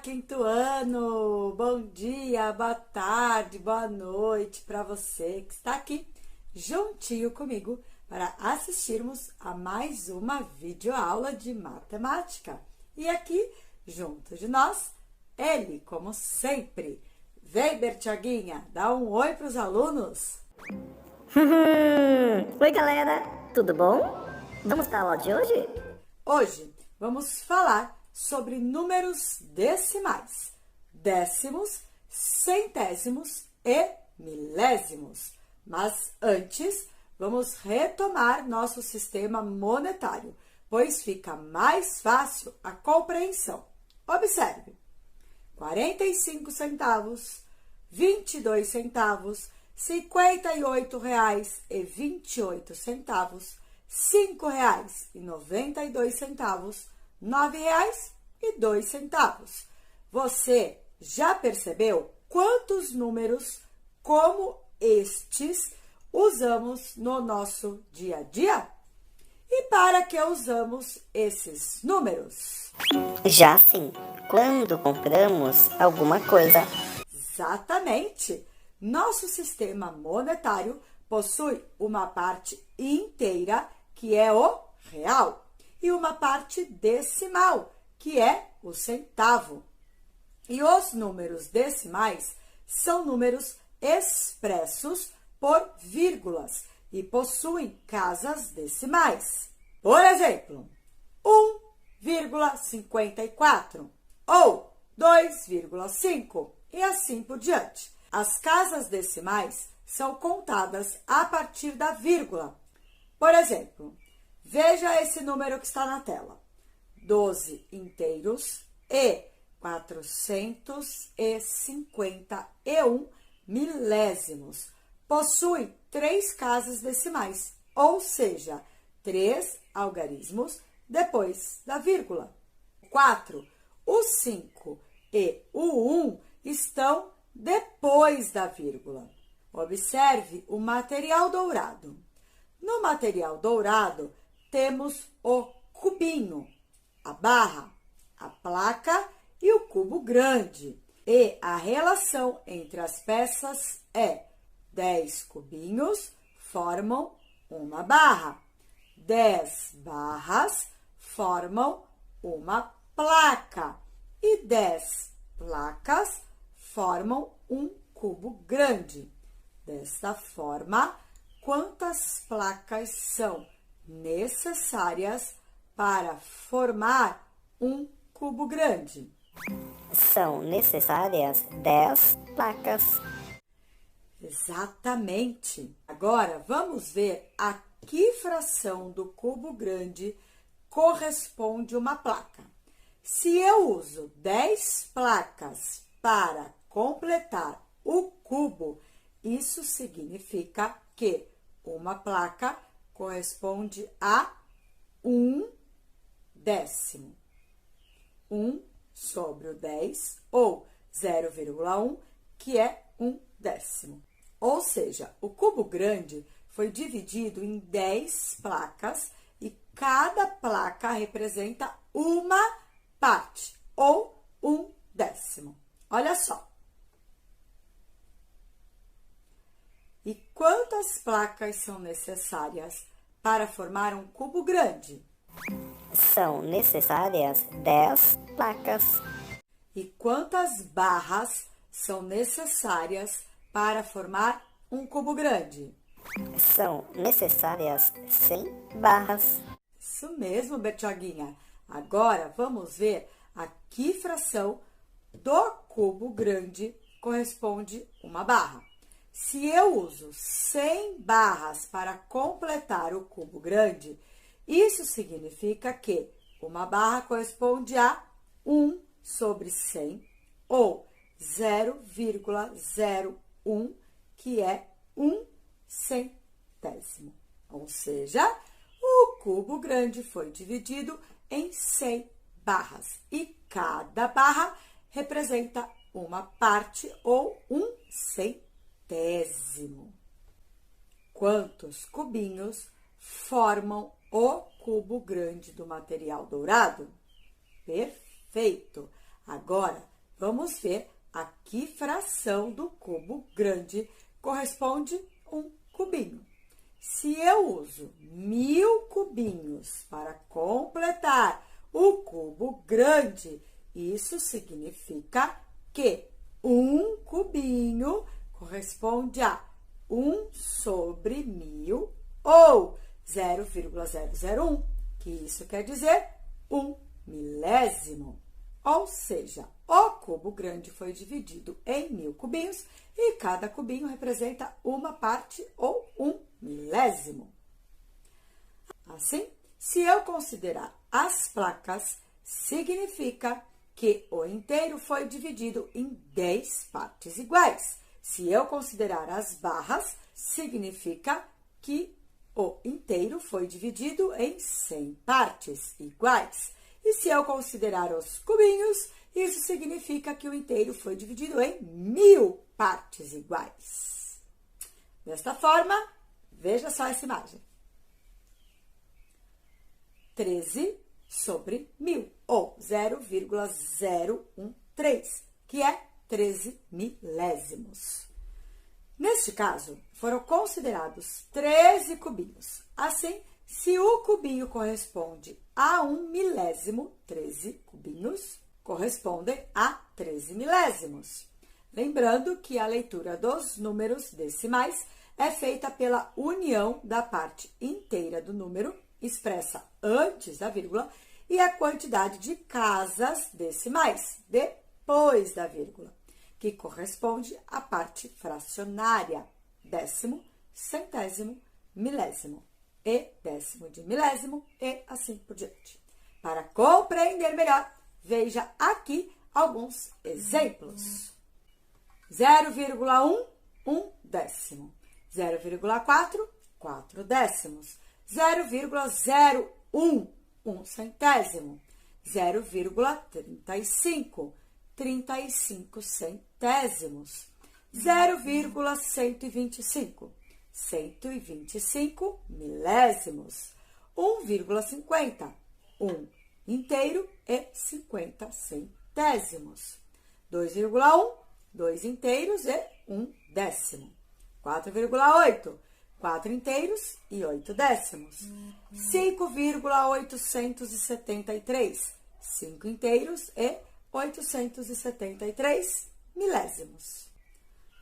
quinto ano! Bom dia, boa tarde, boa noite para você que está aqui juntinho comigo para assistirmos a mais uma videoaula de matemática. E aqui, junto de nós, ele, como sempre. Vem, Bertiaguinha, dá um oi para os alunos. Oi, galera, tudo bom? Vamos para a aula de hoje? Hoje vamos falar sobre números decimais, décimos, centésimos e milésimos. Mas antes, vamos retomar nosso sistema monetário, pois fica mais fácil a compreensão. Observe: 45 centavos, 22 centavos, R$58,28, R$5,92, R$9,02. Você já percebeu quantos números como estes usamos no nosso dia a dia? E para que usamos esses números? Já sim, quando compramos alguma coisa. Exatamente! Nosso sistema monetário possui uma parte inteira, que é o real, e uma parte decimal, que é o centavo. E os números decimais são números expressos por vírgulas e possuem casas decimais. Por exemplo, 1,54 ou 2,5 e assim por diante. As casas decimais são contadas a partir da vírgula. Por exemplo, veja esse número que está na tela: 12 inteiros e 451 milésimos. Possui 3 casas decimais, ou seja, 3 algarismos depois da vírgula. 4, o 5 e o 1 estão depois da vírgula. Observe o material dourado. No material dourado, temos o cubinho, a barra, a placa e o cubo grande. E a relação entre as peças é 10 cubinhos formam uma barra, 10 barras formam uma placa e 10 placas formam um cubo grande. Desta forma, quantas placas são necessárias para formar um cubo grande? São necessárias 10 placas. Exatamente! Agora, vamos ver a que fração do cubo grande corresponde uma placa. Se eu uso 10 placas para completar o cubo, isso significa que uma placa corresponde a 1/10. 1 sobre o 10, ou 0,1, que é 1/10. Ou seja, o cubo grande foi dividido em 10 placas e cada placa representa uma parte, ou 1/10. Olha só. E quantas placas são necessárias para formar um cubo grande? São necessárias 10 placas. E quantas barras são necessárias para formar um cubo grande? São necessárias 100 barras. Isso mesmo, Bertiaguinha. Agora, vamos ver a que fração do cubo grande corresponde uma barra. Se eu uso 100 barras para completar o cubo grande, isso significa que uma barra corresponde a 1 sobre 100, ou 0,01, que é 1/100. Ou seja, o cubo grande foi dividido em 100 barras e cada barra representa uma parte ou 1/100. Quantos cubinhos formam o cubo grande do material dourado? Perfeito! Agora, vamos ver a que fração do cubo grande corresponde um cubinho. Se eu uso 1000 cubinhos para completar o cubo grande, isso significa que um cubinho corresponde a 1 sobre 1000 ou 0,001, que isso quer dizer 1 milésimo. Ou seja, o cubo grande foi dividido em 1000 cubinhos e cada cubinho representa uma parte ou 1 milésimo. Assim, se eu considerar as placas, significa que o inteiro foi dividido em 10 partes iguais. Se eu considerar as barras, significa que o inteiro foi dividido em 100 partes iguais. E se eu considerar os cubinhos, isso significa que o inteiro foi dividido em 1000 partes iguais. Desta forma, veja só essa imagem. 13 sobre 1000, ou 0,013, que é 13 milésimos. Neste caso, foram considerados 13 cubinhos. Assim, se o cubinho corresponde a 1 milésimo, 13 cubinhos correspondem a 13 milésimos. Lembrando que a leitura dos números decimais é feita pela união da parte inteira do número, expressa antes da vírgula, e a quantidade de casas decimais, depois da vírgula, que corresponde à parte fracionária, décimo, centésimo, milésimo, e décimo de milésimo, e assim por diante. Para compreender melhor, veja aqui alguns exemplos. 0,1, 1 décimo. 0,4, 4 décimos. 0,01, 1 centésimo. 0,35, 35 centésimos. 0,125, 125 milésimos. 1,50, 1 inteiro e 50 centésimos. 2,1, 2 inteiros e 1 décimo. 4,8, 4 inteiros e 8 décimos. 5,873, 5 inteiros e 873 milésimos.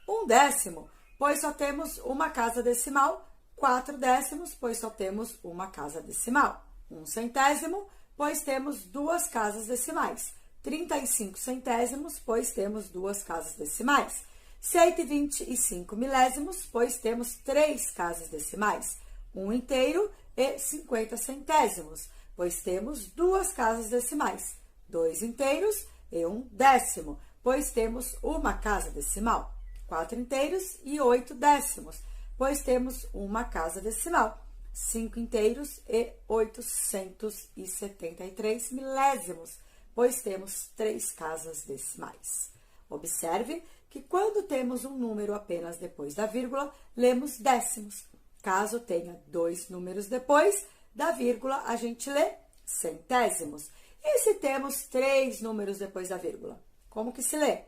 1 décimo, pois só temos uma casa decimal. 4 décimos, pois só temos uma casa decimal. 1 centésimo, pois temos duas casas decimais. 35 centésimos, pois temos duas casas decimais. 125 milésimos, pois temos 3 casas decimais. 1 inteiro e 50 centésimos, pois temos duas casas decimais. 2 inteiros e 1 décimo, pois temos uma casa decimal. 4 inteiros e 8 décimos, pois temos uma casa decimal. 5 inteiros e 873 milésimos, pois temos 3 casas decimais. Observe que quando temos um número apenas depois da vírgula, lemos décimos. Caso tenha 2 números depois da vírgula, a gente lê centésimos. E se temos 3 números depois da vírgula, como que se lê?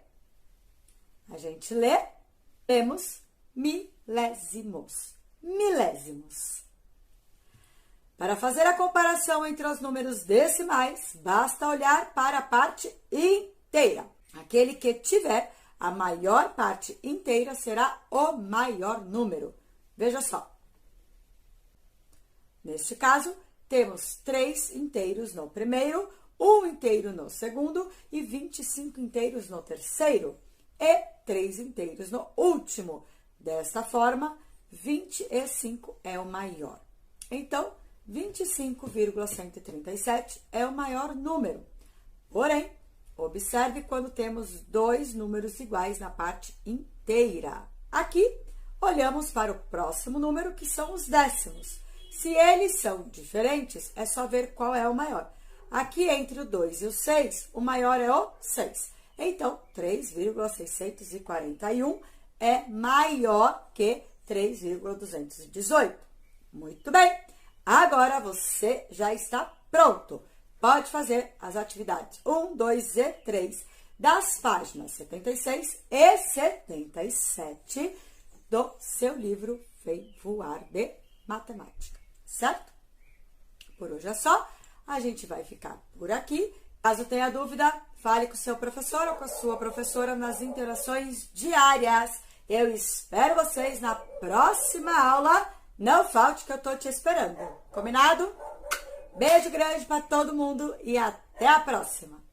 A gente lemos milésimos. Milésimos. Para fazer a comparação entre os números decimais, basta olhar para a parte inteira. Aquele que tiver a maior parte inteira será o maior número. Veja só. Neste caso, temos 3 inteiros no primeiro, 1 inteiro no segundo e 25 inteiros no terceiro. E 3 inteiros no último. Desta forma, 25 é o maior. Então, 25,137 é o maior número. Porém, observe quando temos 2 números iguais na parte inteira. Aqui, olhamos para o próximo número, que são os décimos. Se eles são diferentes, é só ver qual é o maior. Aqui, entre o 2 e o 6, o maior é o 6. Então, 3,641 é maior que 3,218. Muito bem! Agora você já está pronto. Pode fazer as atividades 1, 2 e 3. das páginas 76 e 77 do seu livro Vem Voar de Matemática, certo? Por hoje é só, a gente vai ficar por aqui. Caso tenha dúvida, fale com o seu professor ou com a sua professora nas interações diárias. Eu espero vocês na próxima aula. Não falte que eu tô te esperando. Combinado? Beijo grande para todo mundo e até a próxima!